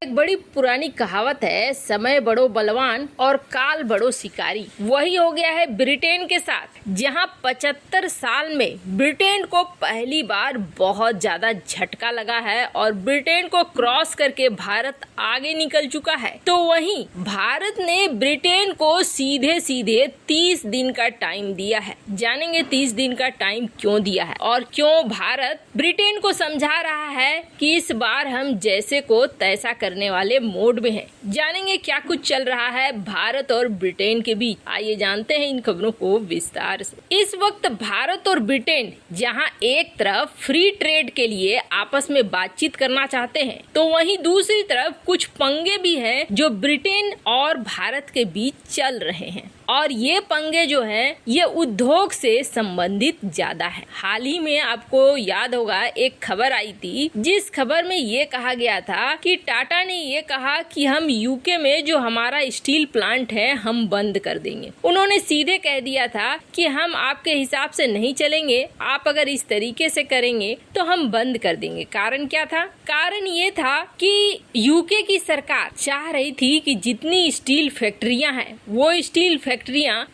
एक बड़ी पुरानी कहावत है, समय बड़ो बलवान और काल बड़ो शिकारी। वही हो गया है ब्रिटेन के साथ, जहां 75 साल में ब्रिटेन को पहली बार बहुत ज्यादा झटका लगा है और ब्रिटेन को क्रॉस करके भारत आगे निकल चुका है। तो वहीं भारत ने ब्रिटेन को सीधे सीधे 30 दिन का टाइम दिया है। जानेंगे 30 दिन का टाइम क्यों दिया है और क्यों भारत ब्रिटेन को समझा रहा है कि इस बार हम जैसे को तैसा करने वाले मोड में हैं। जानेंगे क्या कुछ चल रहा है भारत और ब्रिटेन के बीच। आइए जानते हैं इन खबरों को विस्तार से। इस वक्त भारत और ब्रिटेन जहां एक तरफ फ्री ट्रेड के लिए आपस में बातचीत करना चाहते हैं, तो वहीं दूसरी तरफ कुछ पंगे भी हैं जो ब्रिटेन और भारत के बीच चल रहे हैं। और ये पंगे जो हैं ये उद्योग से संबंधित ज्यादा है। हाल ही में आपको याद होगा एक खबर आई थी, जिस खबर में ये कहा गया था कि टाटा ने ये कहा कि हम यूके में जो हमारा स्टील प्लांट है हम बंद कर देंगे। उन्होंने सीधे कह दिया था कि हम आपके हिसाब से नहीं चलेंगे, आप अगर इस तरीके से करेंगे तो हम बंद कर देंगे। कारण क्या था? कारण ये था कि यूके की सरकार चाह रही थी कि जितनी स्टील फैक्ट्रियां हैं वो स्टील फैक्ट्रियां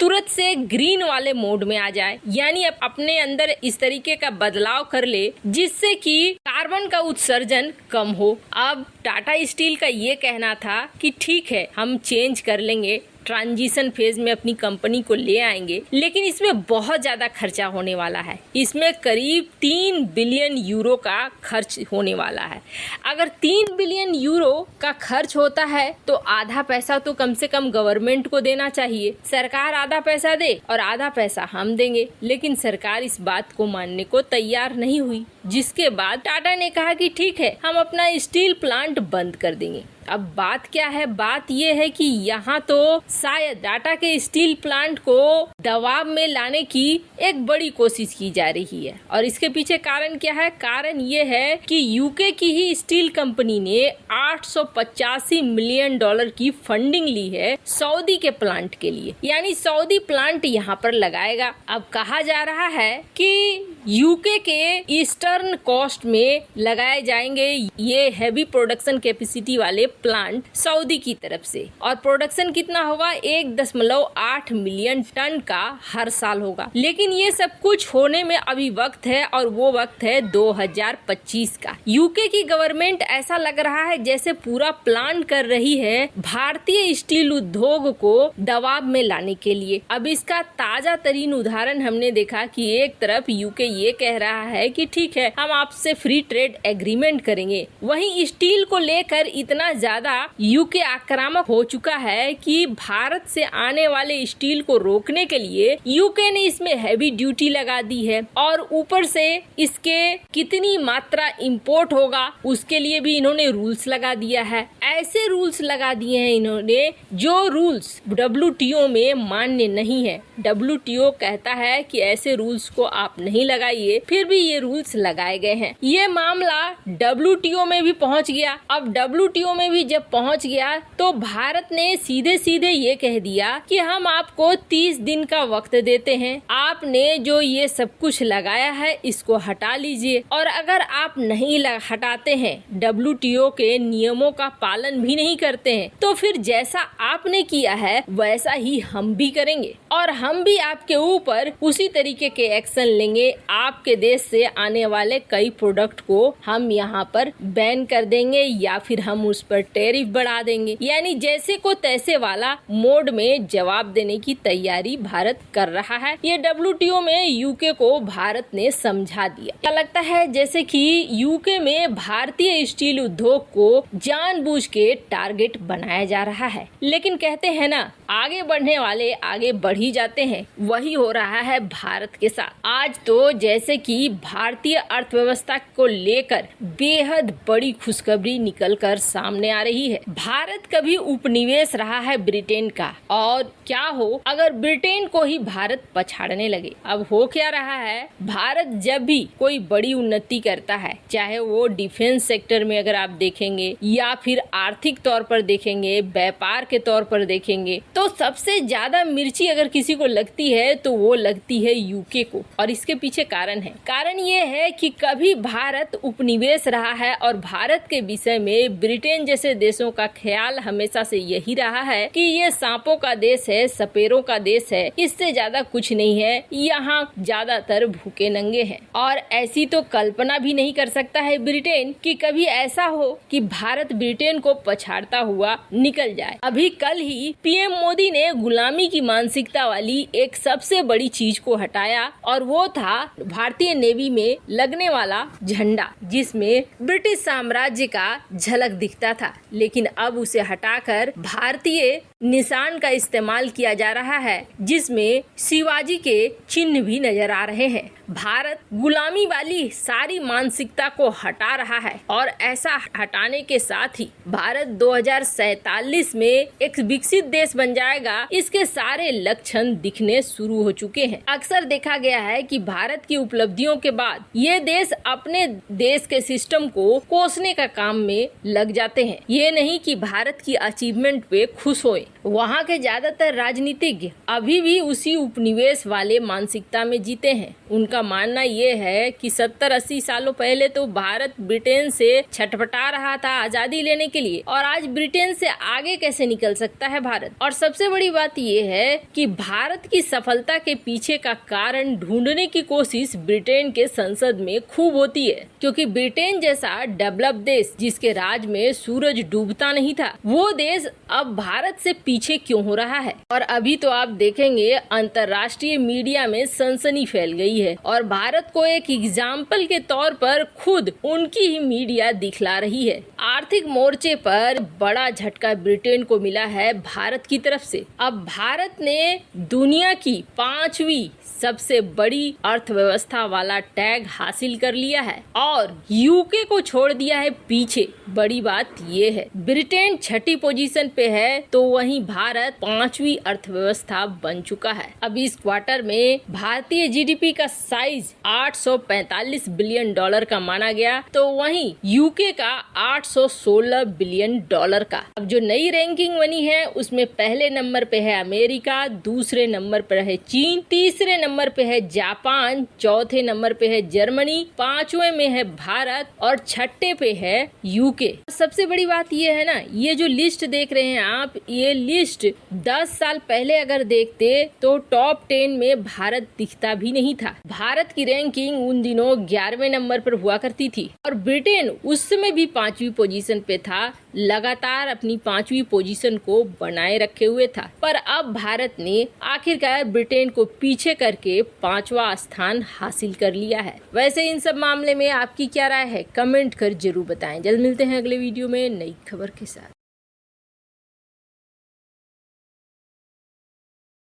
तुरंत से ग्रीन वाले मोड में आ जाए, यानी अपने अंदर इस तरीके का बदलाव कर ले जिससे कि कार्बन का उत्सर्जन कम हो। अब टाटा स्टील का ये कहना था कि ठीक है हम चेंज कर लेंगे, ट्रांजिशन फेज में अपनी कंपनी को ले आएंगे, लेकिन इसमें बहुत ज्यादा खर्चा होने वाला है। इसमें करीब 3 बिलियन यूरो का खर्च होने वाला है। अगर 3 बिलियन यूरो का खर्च होता है तो आधा पैसा तो कम से कम गवर्नमेंट को देना चाहिए। सरकार आधा पैसा दे और आधा पैसा हम देंगे, लेकिन सरकार इस बात को मानने को तैयार नहीं हुई, जिसके बाद टाटा ने कहा कि ठीक है हम अपना स्टील प्लांट बंद कर देंगे। अब बात क्या है? बात ये है कि यहाँ तो शायद टाटा के स्टील प्लांट को दबाव में लाने की एक बड़ी कोशिश की जा रही है। और इसके पीछे कारण क्या है? कारण ये है कि यूके की ही स्टील कंपनी ने 885 मिलियन डॉलर की फंडिंग ली है सऊदी के प्लांट के लिए, यानी सऊदी प्लांट यहाँ पर लगाएगा। अब कहा जा रहा है कि यूके के ईस्टर्न कोस्ट में लगाए जाएंगे ये हैवी प्रोडक्शन कैपेसिटी वाले प्लांट सऊदी की तरफ से, और प्रोडक्शन कितना होगा? 1.8 मिलियन टन का हर साल होगा। लेकिन ये सब कुछ होने में अभी वक्त है और वो वक्त है 2025 का। यूके की गवर्नमेंट ऐसा लग रहा है जैसे पूरा प्लान कर रही है भारतीय स्टील उद्योग को दबाव में लाने के लिए। अब इसका ताजा तरीन उदाहरण हमने देखा कि एक तरफ यूके ये कह रहा है कि ठीक है हम आपसे फ्री ट्रेड एग्रीमेंट करेंगे, वहीं स्टील को लेकर इतना ज्यादा यूके आक्रामक हो चुका है कि भारत से आने वाले स्टील को रोकने के लिए यूके ने इसमें हैवी ड्यूटी लगा दी है, और ऊपर से इसके कितनी मात्रा इंपोर्ट होगा उसके लिए भी इन्होंने रूल्स लगा दिया है। ऐसे रूल्स लगा दिए हैं इन्होंने जो रूल्स WTO में मान्य नहीं है। WTO कहता है कि ऐसे रूल्स को आप नहीं लगाइए, फिर भी ये रूल्स लगाए गए हैं। ये मामला WTO में भी पहुंच गया। अब WTO में भी जब पहुंच गया तो भारत ने सीधे सीधे ये कह दिया कि हम आपको 30 दिन का वक्त देते हैं, आपने जो ये सब कुछ लगाया है इसको हटा लीजिए, और अगर आप नहीं हटाते हैं, WTO के नियमों का पालन भी नहीं करते हैं, तो फिर जैसा आपने किया है वैसा ही हम भी करेंगे और हम भी आपके ऊपर उसी तरीके के एक्शन लेंगे। आपके देश से आने वाले कई प्रोडक्ट को हम यहाँ पर बैन कर देंगे या फिर हम उस पर टैरिफ बढ़ा देंगे, यानी जैसे को तैसे वाला मोड में जवाब देने की तैयारी भारत कर रहा है। ये WTO में यूके को भारत ने समझा दिया। क्या लगता है जैसे कि यूके में भारतीय स्टील उद्योग को जानबूझ के टारगेट बनाया जा रहा है, लेकिन कहते हैं ना आगे बढ़ने वाले आगे बढ़ ही जाते हैं। वही हो रहा है भारत के साथ। आज तो जैसे कि भारतीय अर्थव्यवस्था को लेकर बेहद बड़ी खुशखबरी निकल कर सामने आ रही है। भारत कभी उपनिवेश रहा है ब्रिटेन ब्रिटेन का। और क्या हो अगर ब्रिटेन को ही भारत पछाड़ने लगे। अब हो क्या रहा है, भारत जब भी कोई बड़ी उन्नति करता है, चाहे वो डिफेंस सेक्टर में अगर आप देखेंगे या फिर आर्थिक तौर पर देखेंगे, व्यापार के तौर पर देखेंगे, तो सबसे ज्यादा मिर्ची अगर किसी को लगती है तो वो लगती है यूके को। और इसके पीछे कारण है, कारण ये है कि कभी भारत उपनिवेश रहा है और भारत के विषय में ब्रिटेन जैसे देशों का ख्याल हमेशा से यही रहा है कि ये सांपों का देश है, सपेरों का देश है, इससे ज्यादा कुछ नहीं है, यहाँ ज्यादातर भूखे नंगे हैं। और ऐसी तो कल्पना भी नहीं कर सकता है ब्रिटेन कि कभी ऐसा हो कि भारत ब्रिटेन को पछाड़ता हुआ निकल जाए। अभी कल ही पीएम मोदी ने गुलामी की मानसिकता वाली एक सबसे बड़ी चीज को हटाया और वो था भारतीय नेवी में लगने वाला झंडा, जिसमें ब्रिटिश साम्राज्य का झलक दिखता था। लेकिन अब उसे हटाकर भारतीय निशान का इस्तेमाल किया जा रहा है, जिसमें शिवाजी के चिन्ह भी नजर आ रहे हैं। भारत गुलामी वाली सारी मानसिकता को हटा रहा है और ऐसा हटाने के साथ ही भारत 2047 में एक विकसित देश बन जाएगा, इसके सारे लक्षण दिखने शुरू हो चुके हैं। अक्सर देखा गया है कि भारत की उपलब्धियों के बाद ये देश अपने देश के सिस्टम को कोसने का काम में लग जाते हैं। ये नहीं कि भारत की अचीवमेंट पे खुश होए। वहाँ के ज्यादातर राजनीतिज्ञ अभी भी उसी उपनिवेश वाले मानसिकता में जीते हैं। उनका मानना ये है कि 70-80 सालों पहले तो भारत ब्रिटेन से छटपटा रहा था आजादी लेने के लिए, और आज ब्रिटेन से आगे कैसे निकल सकता है भारत। और सबसे बड़ी बात ये है कि भारत की सफलता के पीछे का कारण ढूंढने की कोशिश ब्रिटेन के संसद में खूब होती है, क्योंकि ब्रिटेन जैसा डेवलप देश जिसके राज में सूरज डूबता नहीं था, वो देश अब भारत से पीछे क्यों हो रहा है। और अभी तो आप देखेंगे अंतर्राष्ट्रीय मीडिया में सनसनी फैल गई है और भारत को एक एग्जाम्पल के तौर पर खुद उनकी ही मीडिया दिखला रही है। आर्थिक मोर्चे पर बड़ा झटका ब्रिटेन को मिला है भारत की तरफ से। अब भारत ने दुनिया की 5वीं सबसे बड़ी अर्थव्यवस्था वाला टैग हासिल कर लिया है और यूके को छोड़ दिया है पीछे। बड़ी बात ये है, ब्रिटेन 6ठी पोजीशन पे है तो वहीं भारत 5वीं अर्थव्यवस्था बन चुका है। अब इस क्वार्टर में भारतीय जीडीपी का साइज 845 बिलियन डॉलर का माना गया, तो वहीं यूके का 816 बिलियन डॉलर का। अब जो नई रैंकिंग बनी है उसमें पहले नंबर पे है अमेरिका, दूसरे नंबर पर है चीन, तीसरे नंबर पे है जापान, चौथे नंबर पे है जर्मनी, 5वें में है भारत और 6ठे पे है यूके। सबसे बड़ी बात ये है ना, ये जो लिस्ट देख रहे हैं आप, ये लिस्ट 10 साल पहले अगर देखते तो टॉप 10 में भारत दिखता भी नहीं था। भारत की रैंकिंग उन दिनों 11वें नंबर पर हुआ करती थी और ब्रिटेन उस समय भी 5वीं पोजीशन पे था, लगातार अपनी 5वीं पोजीशन को बनाए रखे हुए था। पर अब भारत ने आखिरकार ब्रिटेन को पीछे करके 5वां स्थान हासिल कर लिया है। वैसे इन सब मामले में आपकी क्या राय है, कमेंट कर जरूर बताएं। जल्द मिलते हैं अगले वीडियो में नई खबर के साथ।